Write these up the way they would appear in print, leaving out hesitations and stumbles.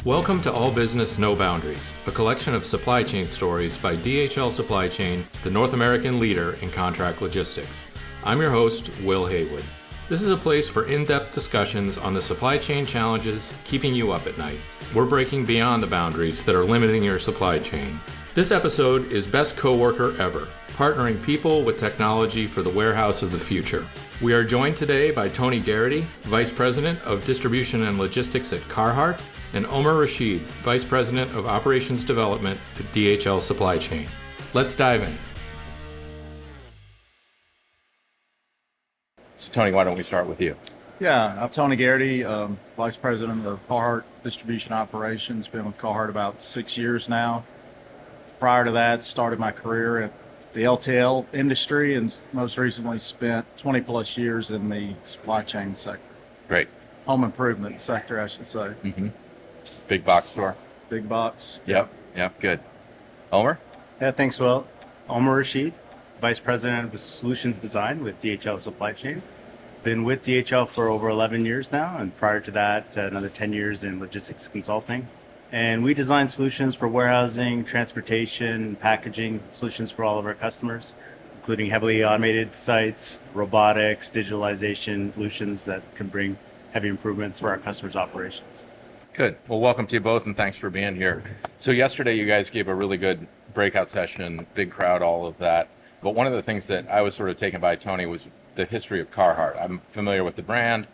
Welcome to All Business, No Boundaries, a collection of supply chain stories by DHL Supply Chain, the North American leader in contract logistics. I'm your host, Will Haywood. This is a place for in-depth discussions on the supply chain challenges keeping you up at night. We're breaking beyond the boundaries that are limiting your supply chain. This episode is Best Coworker Ever, partnering people with technology for the warehouse of the future. We are joined today by Tony Gariety, Vice President of Distribution and Logistics at Carhartt, and Omer Rashid, Vice President of Operations Development at DHL Supply Chain. Let's dive in. So Tony, why don't we start with you? Yeah, I'm Tony Gariety, Vice President of Carhartt Distribution Operations. Been with Carhartt about 6 years now. Prior to that, started my career at the LTL industry and most recently spent 20 plus years in the supply chain sector. Great. Home improvement sector, I should say. Mm-hmm. Big box store? Big box. Yep, good. Omer? Yeah, thanks, Will. Omer Rashid, Vice President of Solutions Design with DHL Supply Chain. Been with DHL for over 11 years now, and prior to that, another 10 years in logistics consulting. And we design solutions for warehousing, transportation, packaging solutions for all of our customers, including heavily automated sites, robotics, digitalization solutions that can bring heavy improvements for our customers' operations. Good. Well, welcome to you both, and thanks for being here. So yesterday you guys gave a really good breakout session, big crowd, all of that. But one of the things that I was sort of taken by, Tony, was the history of Carhartt. I'm familiar with the brand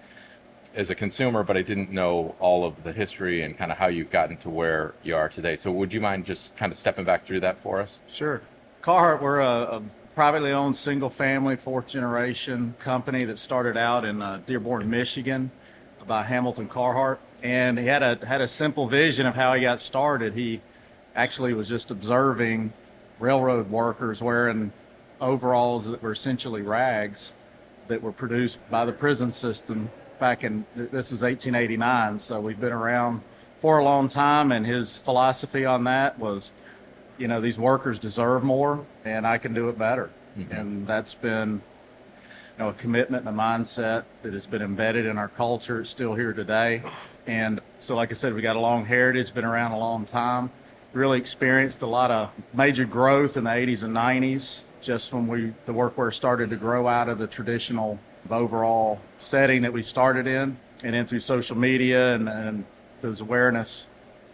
as a consumer, but I didn't know all of the history and kind of how you've gotten to where you are today. So would you mind just kind of stepping back through that for us? Sure. Carhartt, we're a privately owned single-family, fourth-generation company that started out in Dearborn, Michigan by Hamilton Carhartt. And he had a simple vision of how he got started. He actually was just observing railroad workers wearing overalls that were essentially rags that were produced by the prison system back in, this is 1889, so we've been around for a long time, and his philosophy on that was, you know, these workers deserve more and I can do it better. Mm-hmm. And that's been, you know, a commitment and a mindset that has been embedded in our culture. It's still here today. And so, like I said, we got a long heritage, been around a long time, really experienced a lot of major growth in the 80s and 90s, just when the workwear started to grow out of the traditional overall setting that we started in, and then through social media and those awareness,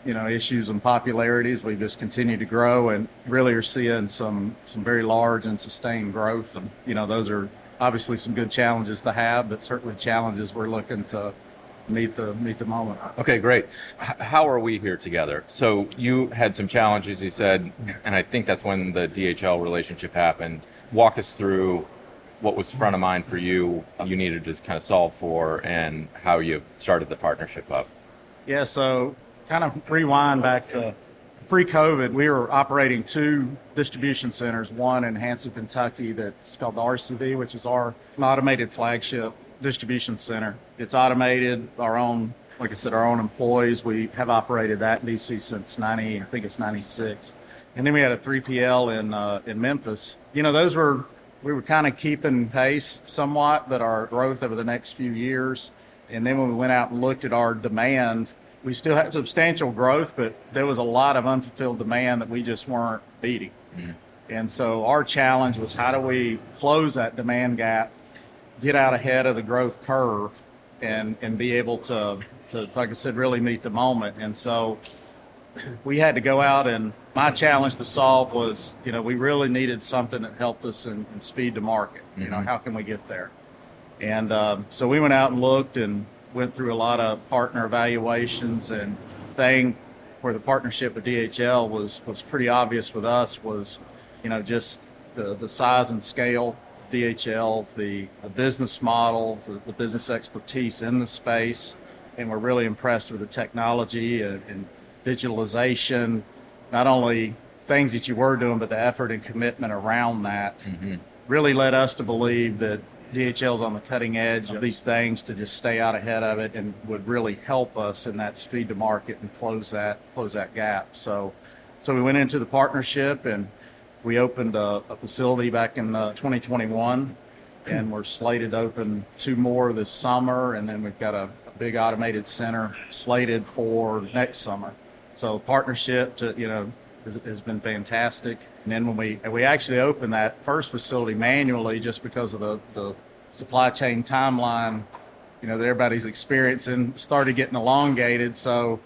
you know, issues and popularities, we just continue to grow and really are seeing some very large and sustained growth. And, you know, those are obviously some good challenges to have, but certainly challenges we're looking to meet the moment. Okay, great. How are we here together? So you had some challenges, you said, and I think that's when the DHL relationship happened. Walk us through what was front of mind for you, you needed to kind of solve for, and how you started the partnership up. Yeah, so kind of rewind back to pre-COVID, we were operating two distribution centers, one in Hanson, Kentucky, that's called the RCV, which is our automated flagship distribution center. It's automated, our own, like I said, our own employees. We have operated that DC since 96. And then we had a 3PL in Memphis. You know, we were kind of keeping pace somewhat, but our growth over the next few years. And then when we went out and looked at our demand, we still had substantial growth, but there was a lot of unfulfilled demand that we just weren't meeting. Mm-hmm. And so our challenge was, how do we close that demand gap, get out ahead of the growth curve, and be able to, like I said, really meet the moment. And so we had to go out, and my challenge to solve was, you know, we really needed something that helped us in speed to market. Mm-hmm. You know, how can we get there? And so we went out and looked and went through a lot of partner evaluations, and thing where the partnership with DHL was pretty obvious with us was, you know, just the size and scale of DHL, the business model, the business expertise in the space, and we're really impressed with the technology and digitalization, not only things that you were doing, but the effort and commitment around that. Mm-hmm. Really led us to believe that DHL's on the cutting edge of these things to just stay out ahead of it, and would really help us in that speed to market and close that gap. So we went into the partnership, and we opened a facility back in 2021, and we're slated to open two more this summer, and then we've got a big automated center slated for next summer. So partnership has been fantastic. And then when we actually opened that first facility manually, just because of the supply chain timeline, that everybody's experiencing started getting elongated. So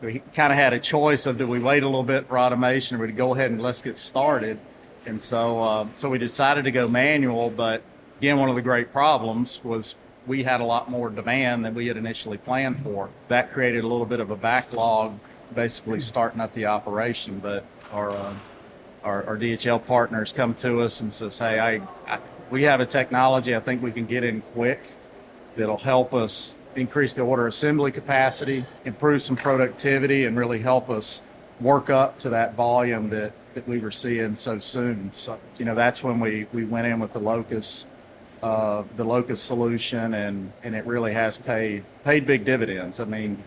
we kind of had a choice of, do we wait a little bit for automation, or we go ahead and let's get started? And so we decided to go manual. But again, one of the great problems was we had a lot more demand than we had initially planned for. That created a little bit of a backlog, basically starting up the operation. But our DHL partners come to us and says, hey, we have a technology I think we can get in quick that'll help us increase the order assembly capacity, improve some productivity, and really help us work up to that volume that we were seeing so soon. So, that's when we went in with the Locust solution, and it really has paid big dividends. I mean,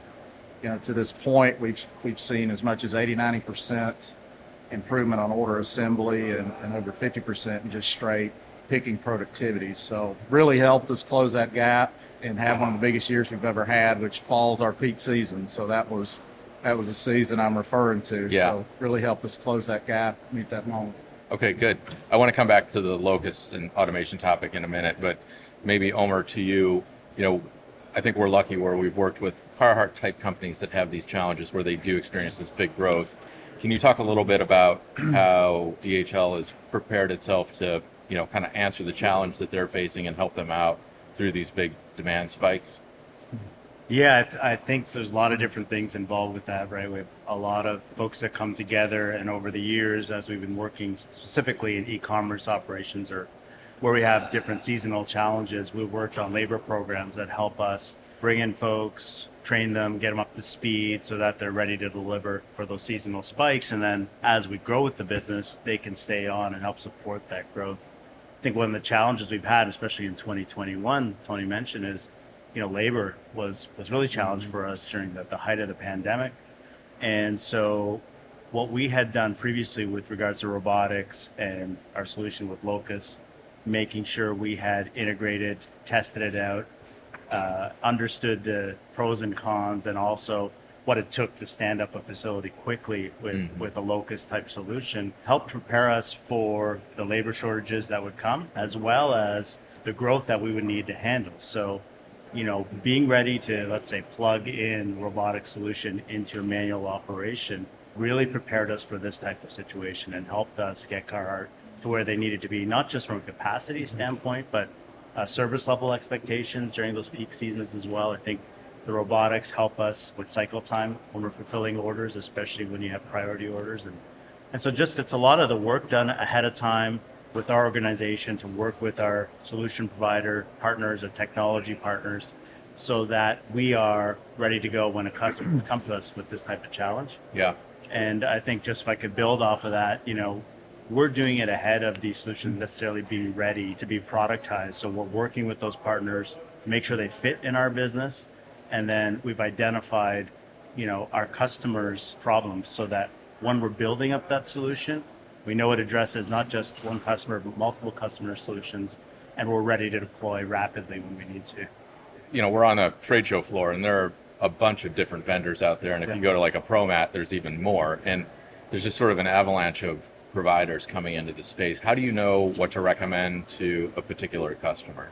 to this point, we've seen as much as 80-90% improvement on order assembly, and over 50% in just straight picking productivity. So really helped us close that gap and have one of the biggest years we've ever had, which falls our peak season. So that was a season I'm referring to. Yeah. So really helped us close that gap, meet that moment. Okay, good. I want to come back to the Locust and automation topic in a minute, but maybe Omer, to you, I think we're lucky where we've worked with Carhartt type companies that have these challenges where they do experience this big growth. Can you talk a little bit about how DHL has prepared itself to, kind of answer the challenge that they're facing and help them out through these big demand spikes? Yeah, I think there's a lot of different things involved with that, right? We have a lot of folks that come together, and over the years, as we've been working specifically in e-commerce operations, or where we have different seasonal challenges, we've worked on labor programs that help us bring in folks, train them, get them up to speed so that they're ready to deliver for those seasonal spikes. And then as we grow with the business, they can stay on and help support that growth. I think one of the challenges we've had, especially in 2021, Tony mentioned, is labor was really challenged for us during the height of the pandemic. And so what we had done previously with regards to robotics and our solution with Locust, making sure we had integrated, tested it out, understood the pros and cons, and also what it took to stand up a facility quickly with a Locust type solution, helped prepare us for the labor shortages that would come, as well as the growth that we would need to handle. So being ready to, let's say, plug in robotic solution into a manual operation really prepared us for this type of situation and helped us get Carhartt to where they needed to be, not just from a capacity standpoint, but service level expectations during those peak seasons as well. I think the robotics help us with cycle time when we're fulfilling orders, especially when you have priority orders. And so it's a lot of the work done ahead of time with our organization to work with our solution provider partners or technology partners so that we are ready to go when a customer comes to us with this type of challenge. Yeah. And I think just if I could build off of that, we're doing it ahead of these solutions necessarily being ready to be productized. So we're working with those partners to make sure they fit in our business. And then we've identified, our customers' problems so that when we're building up that solution, we know it addresses not just one customer, but multiple customer solutions, and we're ready to deploy rapidly when we need to. We're on a trade show floor, and there are a bunch of different vendors out there. And if you go to like a ProMat, there's even more. And there's just sort of an avalanche of providers coming into the space. How do you know what to recommend to a particular customer?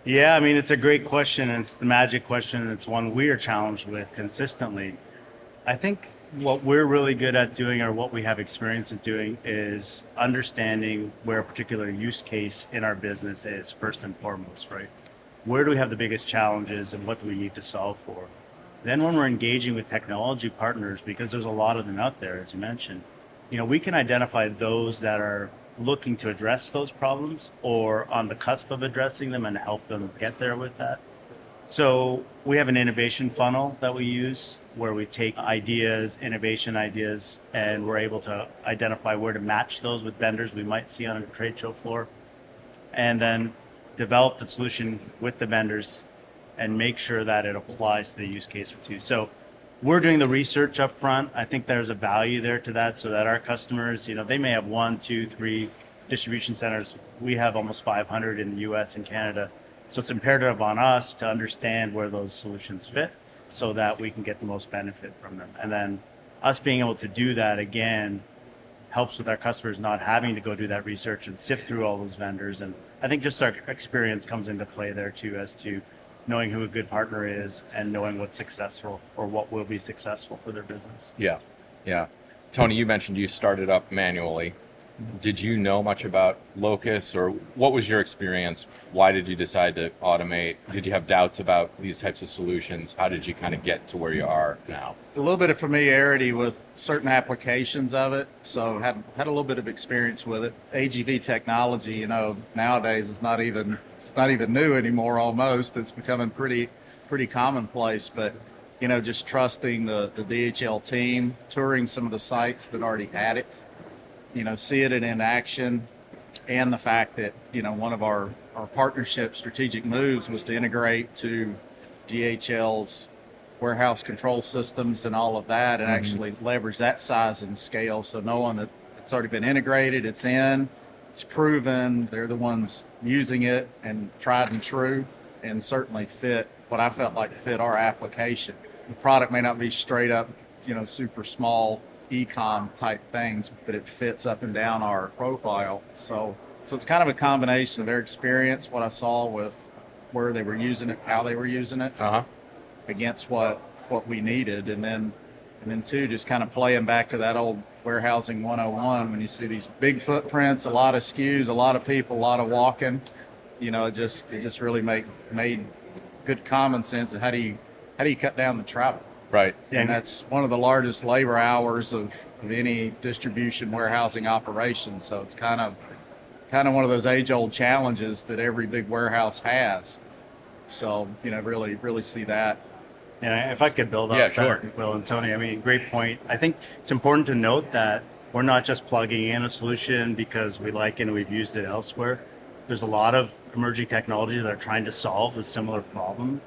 Yeah, it's a great question, and it's the magic question, and it's one we are challenged with consistently. I think what we're really good at doing, or what we have experience in doing, is understanding where a particular use case in our business is first and foremost, right? Where do we have the biggest challenges and what do we need to solve for? Then when we're engaging with technology partners, because there's a lot of them out there, as you mentioned, we can identify those that are looking to address those problems or on the cusp of addressing them and help them get there with that. So we have an innovation funnel that we use where we take ideas, innovation ideas, and we're able to identify where to match those with vendors we might see on a trade show floor, and then develop the solution with the vendors and make sure that it applies to the use case or two. So we're doing the research up front. I think there's a value there to that so that our customers, they may have 1, 2, 3 distribution centers. We have almost 500 in the US and Canada. So it's imperative on us to understand where those solutions fit so that we can get the most benefit from them. And then us being able to do that again helps with our customers not having to go do that research and sift through all those vendors. And I think just our experience comes into play there too, as to knowing who a good partner is and knowing what's successful or what will be successful for their business. Yeah, yeah. Tony, you mentioned you started up manually. Did you know much about Locus, or what was your experience? Why did you decide to automate? Did you have doubts about these types of solutions? How did you kind of get to where you are now? A little bit of familiarity with certain applications of it, so had a little bit of experience with it. AGV technology, nowadays it's not even new anymore. Almost, it's becoming pretty commonplace. But just trusting the DHL team, touring some of the sites that already had it. Seeing it in action, and the fact that, one of our partnership strategic moves was to integrate to DHL's warehouse control systems and all of that, and actually leverage that size and scale. So knowing that it's already been integrated, it's proven, they're the ones using it and tried and true, and certainly fit what I felt like fit our application. The product may not be straight up, super small e-com type things, but it fits up and down our profile. So it's kind of a combination of their experience, what I saw with where they were using it, how they were using it, against what we needed, and then too, just kind of playing back to that old warehousing 101. When you see these big footprints, a lot of SKUs, a lot of people, a lot of walking, it just really made good common sense of how do you cut down the travel. Right. And that's one of the largest labor hours of any distribution warehousing operation. So it's kind of one of those age-old challenges that every big warehouse has. So, really see that. And if I could build off that, Will and Tony, great point. I think it's important to note that we're not just plugging in a solution because we like it and we've used it elsewhere. There's a lot of emerging technologies that are trying to solve a similar problem.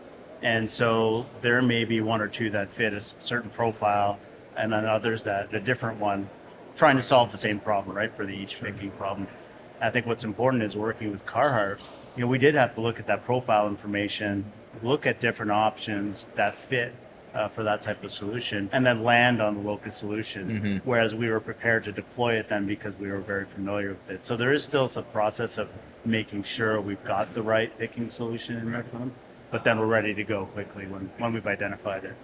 And so there may be one or two that fit a certain profile, and then others that a different one, trying to solve the same problem, right, for the each picking problem. I think what's important is working with Carhartt. We did have to look at that profile information, look at different options that fit for that type of solution, and then land on the Locus solution, whereas we were prepared to deploy it then because we were very familiar with it. So there is still some process of making sure we've got the right picking solution in there for them. But then we're ready to go quickly when we've identified it.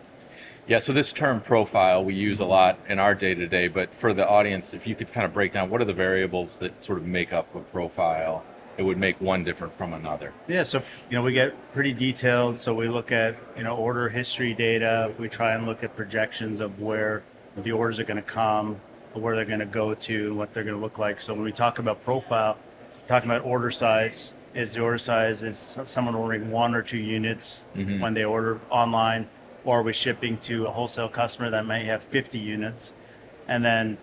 Yeah, so this term profile we use a lot in our day-to-day, but for the audience, if you could kind of break down what are the variables that sort of make up a profile, it would make one different from another. Yeah, so we get pretty detailed. So we look at order history data. We try and look at projections of where the orders are going to come, where they're going to go to, what they're going to look like. So when we talk about profile, talking about order size. Is the order size, is someone ordering 1 or 2 units when they order online, or are we shipping to a wholesale customer that may have 50 units? And then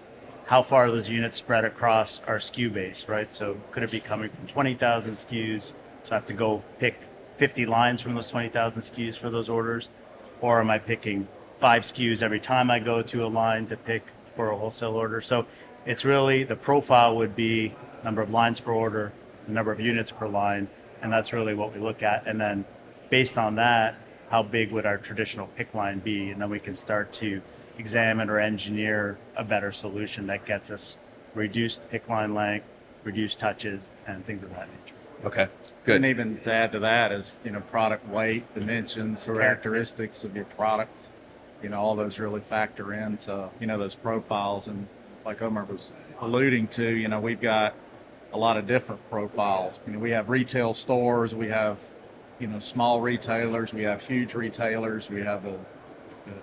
how far are those units spread across our SKU base, right? So could it be coming from 20,000 SKUs? So I have to go pick 50 lines from those 20,000 SKUs for those orders? Or am I picking 5 SKUs every time I go to a line to pick for a wholesale order? So it's really, the profile would be number of lines per order, the number of units per line, and that's really what we look at. And then based on that, how big would our traditional pick line be? And then we can start to examine or engineer a better solution that gets us reduced pick line length, reduced touches, and things of that nature. Okay, good. And even to add to that is, product weight, dimensions, characteristics of your product. All those really factor into, those profiles. And like Omer was alluding to, we've got a lot of different profiles. We have retail stores, we have, small retailers, we have huge retailers, we have the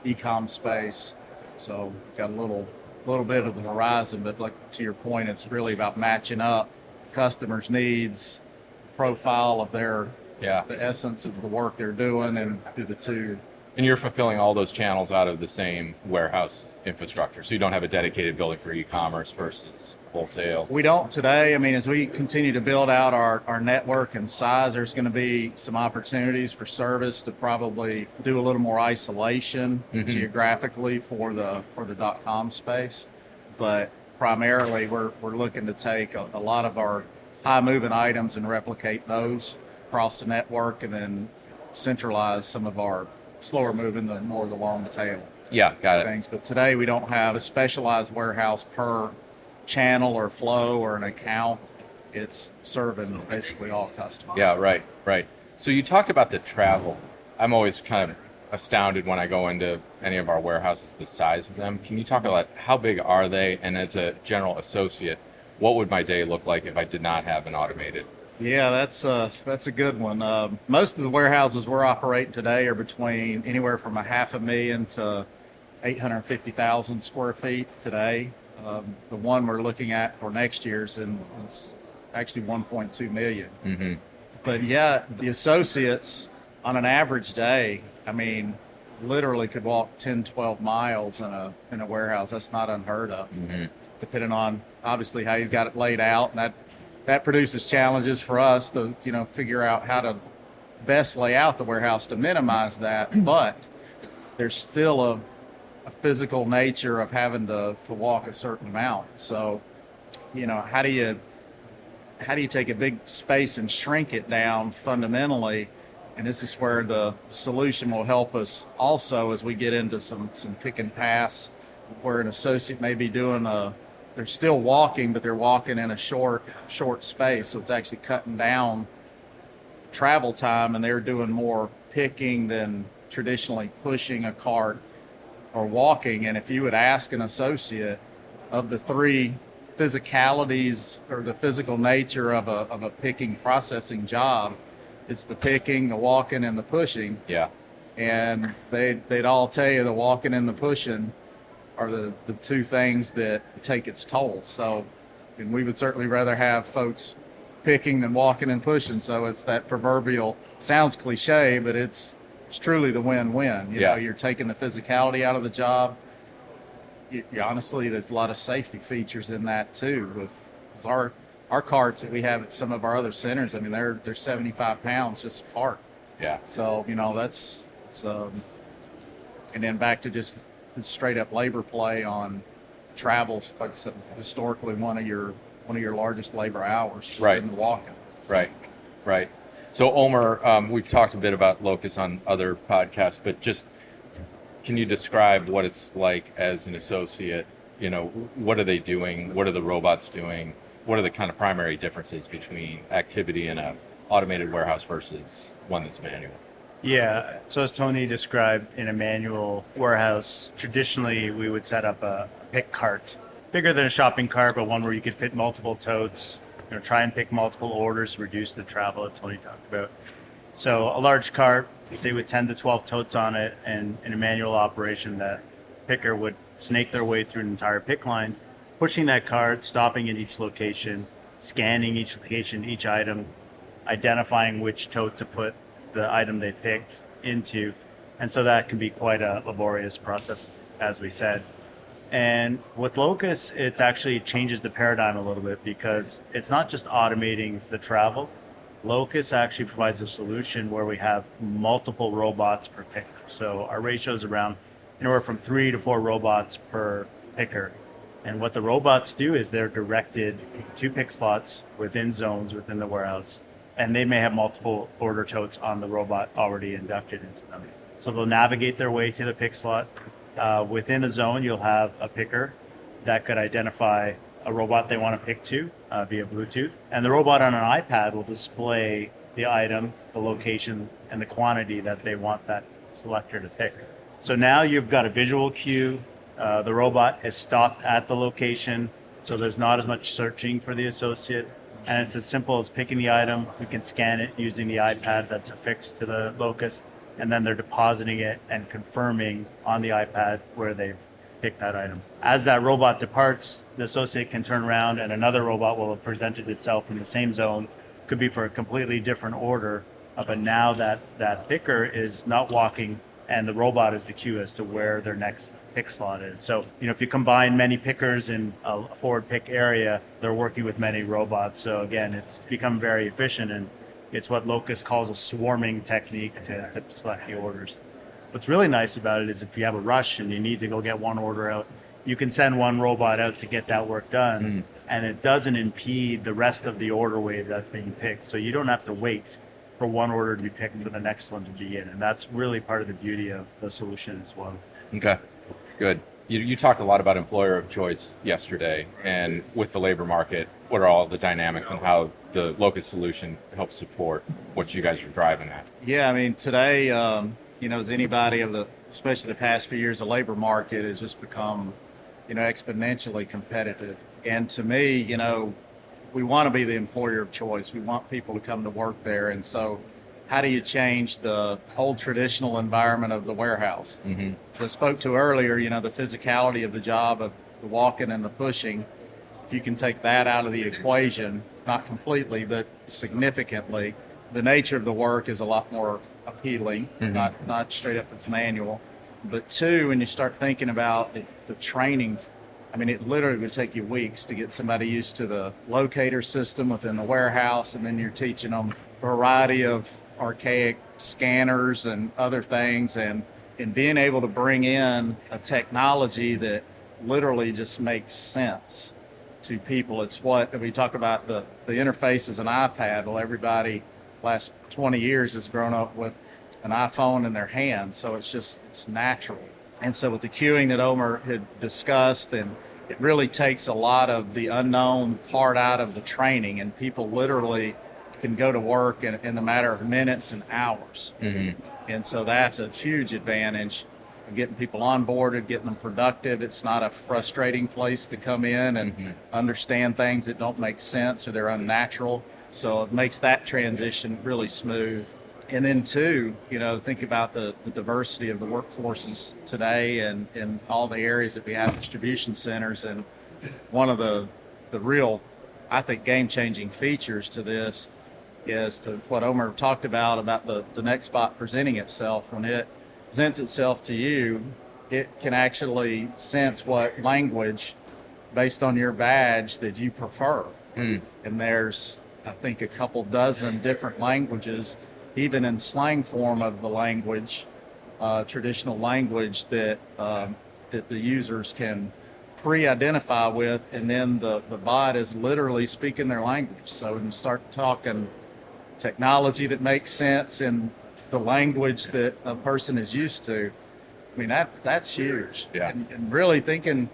e-com space. So we've got a little bit of the horizon, but like to your point, it's really about matching up customers' needs, profile of the essence of the work they're doing, and do the two. And you're fulfilling all those channels out of the same warehouse infrastructure. So you don't have a dedicated building for e-commerce versus wholesale. We don't today. As we continue to build out our network and size, there's going to be some opportunities for service to probably do a little more isolation geographically for the .com space. But primarily, we're looking to take a lot of our high moving items and replicate those across the network and then centralize some of our slower moving, the long tail Yeah, got it. things. But today we don't have a specialized warehouse per channel or flow or an account. It's serving basically all customers. Yeah, right. So you talked about the travel. I'm always kind of astounded when I go into any of our warehouses, the size of them. Can you talk about how big are they? And as a general associate, what would my day look like if I did not have an automated? Yeah, that's a good one. Most of the warehouses we're operating today are between anywhere from 500,000 to 850,000 square feet today. The one we're looking at for next year's it's actually 1.2 million. Mm-hmm. But yeah, the associates on an average day, I mean, literally could walk 10, 12 miles in a warehouse. That's not unheard of, depending on obviously how you've got it laid out. And that produces challenges for us to, figure out how to best lay out the warehouse to minimize that. But there's still a physical nature of having to walk a certain amount. So, how do you take a big space and shrink it down fundamentally? And this is where the solution will help us also as we get into some pick and pass, where an associate may be doing they're still walking, but they're walking in a short space. So it's actually cutting down travel time, and they're doing more picking than traditionally pushing a cart or walking. And if you would ask an associate of the three physicalities or the physical nature of a picking processing job, it's the picking, the walking, and the pushing. Yeah. And they'd all tell you the walking and the pushing are the two things that take its toll. So, and we would certainly rather have folks picking than walking and pushing. So it's that proverbial, sounds cliche, but it's truly the win-win. You know, you're taking the physicality out of the job. You honestly, there's a lot of safety features in that too. With our carts that we have at some of our other centers, I mean, they're 75 pounds just a cart. Yeah. So that's and then back to just the straight up labor play on travels. Like I said, historically one of your largest labor hours just in the walking. So. Right. So Omer, we've talked a bit about Locus on other podcasts, but just can you describe what it's like as an associate? What are they doing? What are the robots doing? What are the kind of primary differences between activity in an automated warehouse versus one that's manual? Yeah, so as Tony described, in a manual warehouse, traditionally we would set up a pick cart, bigger than a shopping cart, but one where you could fit multiple totes, try and pick multiple orders, reduce the travel that Tony talked about. So a large cart, say with 10 to 12 totes on it, and in a manual operation, that picker would snake their way through an entire pick line, pushing that cart, stopping at each location, scanning each location, each item, identifying which tote to put the item they picked into. And so that can be quite a laborious process, as we said. And with Locus, it actually changes the paradigm a little bit, because it's not just automating the travel. Locus actually provides a solution where we have multiple robots per picker. So our ratio is around anywhere from 3 to 4 robots per picker. And what the robots do is they're directed to pick slots within zones within the warehouse, and they may have multiple order totes on the robot already inducted into them. So they'll navigate their way to the pick slot. Within a zone, you'll have a picker that could identify a robot they want to pick to via Bluetooth. And the robot on an iPad will display the item, the location, and the quantity that they want that selector to pick. So now you've got a visual cue. The robot has stopped at the location, so there's not as much searching for the associate. And it's as simple as picking the item. We can scan it using the iPad that's affixed to the Locus, and then they're depositing it and confirming on the iPad where they've picked that item. As that robot departs, the associate can turn around and another robot will have presented itself in the same zone. Could be for a completely different order, but now that picker is not walking, and the robot is the cue as to where their next pick slot is. So, if you combine many pickers in a forward pick area, they're working with many robots. So again, it's become very efficient, and it's what Locus calls a swarming technique to select the orders. What's really nice about it is if you have a rush and you need to go get one order out, you can send one robot out to get that work done, and it doesn't impede the rest of the order wave that's being picked. So you don't have to wait for one order to be picked for the next one to be in. And that's really part of the beauty of the solution as well. Okay, good. You talked a lot about employer of choice yesterday, and with the labor market, what are all the dynamics and how the Locus solution helps support what you guys are driving at? Yeah, I mean, today, as anybody especially the past few years, the labor market has just become, exponentially competitive. And to me, we want to be the employer of choice. We want people to come to work there. And so how do you change the old traditional environment of the warehouse? Mm-hmm. As I spoke to earlier, the physicality of the job of the walking and the pushing, if you can take that out of the equation, not completely, but significantly, the nature of the work is a lot more appealing, not straight up it's manual. But two, when you start thinking about the training, I mean, it literally would take you weeks to get somebody used to the locator system within the warehouse, and then you're teaching them a variety of archaic scanners and other things, and being able to bring in a technology that literally just makes sense to people. It's what we talk about, the interface is an iPad. Well, everybody last 20 years has grown up with an iPhone in their hands, so it's natural. And so with the queuing that Omer had discussed, and it really takes a lot of the unknown part out of the training, and people literally can go to work in a matter of minutes and hours. Mm-hmm. And so that's a huge advantage of getting people onboarded, getting them productive. It's not a frustrating place to come in and understand things that don't make sense or they're unnatural. So it makes that transition really smooth. And then two, think about the diversity of the workforces today and all the areas that we have distribution centers. And one of the real, I think, game-changing features to this is to what Omer talked about the next bot presenting itself. When it presents itself to you, it can actually sense what language, based on your badge, that you prefer. And there's, I think, a couple dozen different languages, even in slang form of the language, traditional language that the users can pre-identify with, and then the bot is literally speaking their language. So when you start talking technology that makes sense in the language that a person is used to, I mean, that's huge. Yeah. And really thinking,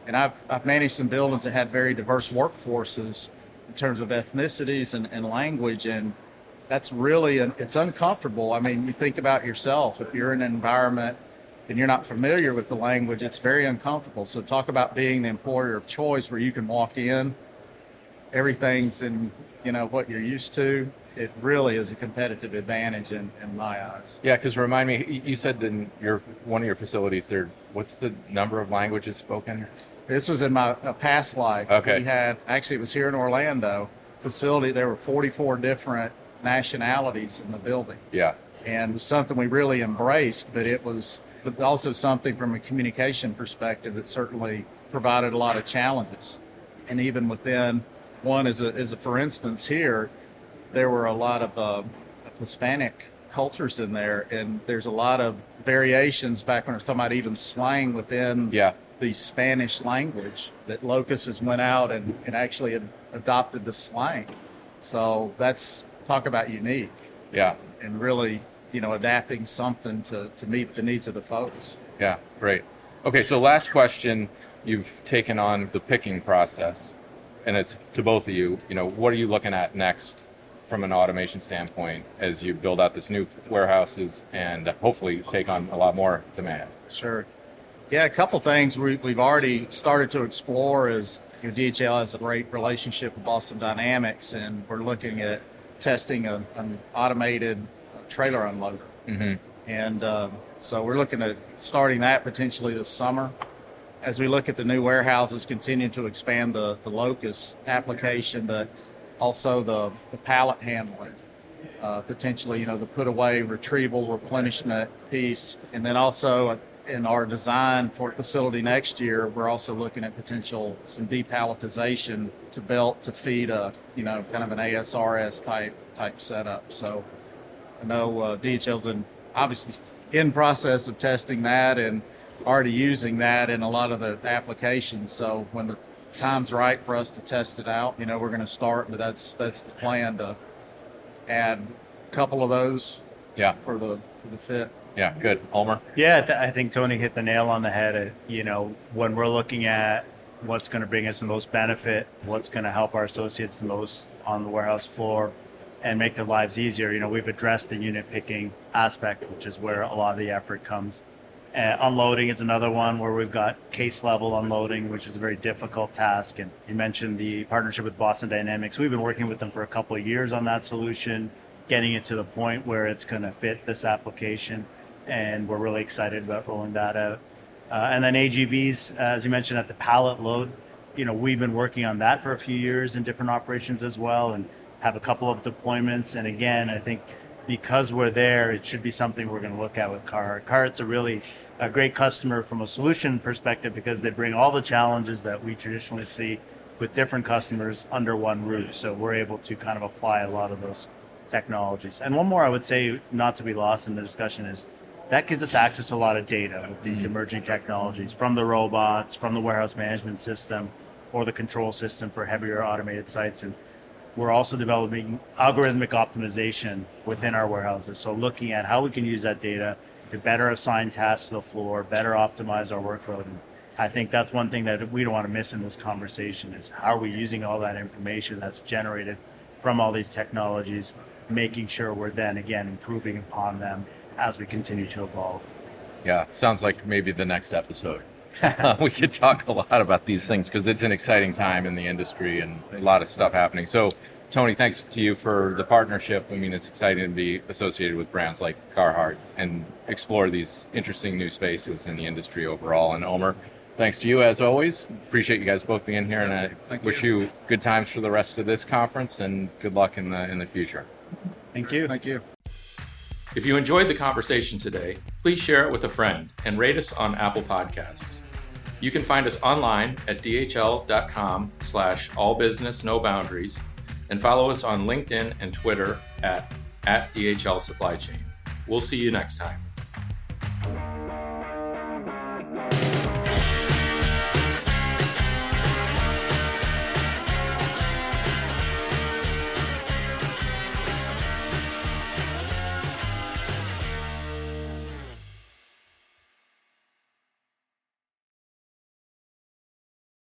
and I've managed some buildings that had very diverse workforces in terms of ethnicities and language, and that's really, it's uncomfortable. I mean, you think about yourself. If you're in an environment and you're not familiar with the language, it's very uncomfortable. So talk about being the employer of choice, where you can walk in, everything's in, what you're used to. It really is a competitive advantage in my eyes. Yeah, because remind me, you said in one of your facilities there, what's the number of languages spoken? This was in my past life. Okay. We had, actually it was here in Orlando facility, there were 44 different nationalities in the building. Yeah. And it was something we really embraced, but it was also something from a communication perspective that certainly provided a lot of challenges. And even within one, as a for instance here, there were a lot of Hispanic cultures in there, and there's a lot of variations back when I was talking about even slang within the Spanish language, that Locus has went out and actually had adopted the slang. So that's, talk about unique. Yeah. And really, adapting something to meet the needs of the folks. Yeah, great. Okay, so last question. You've taken on the picking process, and it's to both of you. What are you looking at next from an automation standpoint as you build out this new warehouses and hopefully take on a lot more demand? Sure. Yeah, a couple things we've already started to explore is, DHL has a great relationship with Boston Dynamics, and we're looking at testing an automated trailer unloader. Mm-hmm. And so we're looking at starting that potentially this summer. As we look at the new warehouses, continue to expand the Locus application, but also the pallet handling, potentially, the put away, retrieval, replenishment piece. And then also in our design for facility next year, we're also looking at potential some depalletization to belt to feed a, kind of an ASRS type setup. So I know DHL's obviously in process of testing that and already using that in a lot of the applications. So when the time's right for us to test it out, we're going to start, but that's the plan, to add couple of those Yeah. for the fit. Yeah. Good. Omer. Yeah, I think Tony hit the nail on the head. When we're looking at what's going to bring us the most benefit, what's going to help our associates the most on the warehouse floor and make their lives easier, we've addressed the unit picking aspect, which is where a lot of the effort comes. Unloading is another one where we've got case level unloading, which is a very difficult task. And you mentioned the partnership with Boston Dynamics. We've been working with them for a couple of years on that solution, getting it to the point where it's going to fit this application. And we're really excited about rolling that out. And then AGVs, as you mentioned, at the pallet load, we've been working on that for a few years in different operations as well and have a couple of deployments. And again, I think because we're there, it should be something we're going to look at with Carhartt. Carhartt's a great customer from a solution perspective because they bring all the challenges that we traditionally see with different customers under one roof. So we're able to kind of apply a lot of those technologies. And one more I would say, not to be lost in the discussion, is that gives us access to a lot of data with these emerging technologies from the robots, from the warehouse management system, or the control system for heavier automated sites. And we're also developing algorithmic optimization within our warehouses. So looking at how we can use that data to better assign tasks to the floor, better optimize our workload. And I think that's one thing that we don't want to miss in this conversation is how are we using all that information that's generated from all these technologies, making sure we're then again improving upon them as we continue to evolve. Yeah. Sounds like maybe the next episode. We could talk a lot about these things because it's an exciting time in the industry and a lot of stuff happening. So, Tony, thanks to you for the partnership. I mean, it's exciting to be associated with brands like Carhartt and explore these interesting new spaces in the industry overall. And Omer, thanks to you as always. Appreciate you guys both being here, and I wish you good times for the rest of this conference and good luck in the future. Thank you. Thank you. If you enjoyed the conversation today, please share it with a friend and rate us on Apple Podcasts. You can find us online at dhl.com/allbusinessnoboundaries and follow us on LinkedIn and Twitter at DHL Supply Chain. We'll see you next time.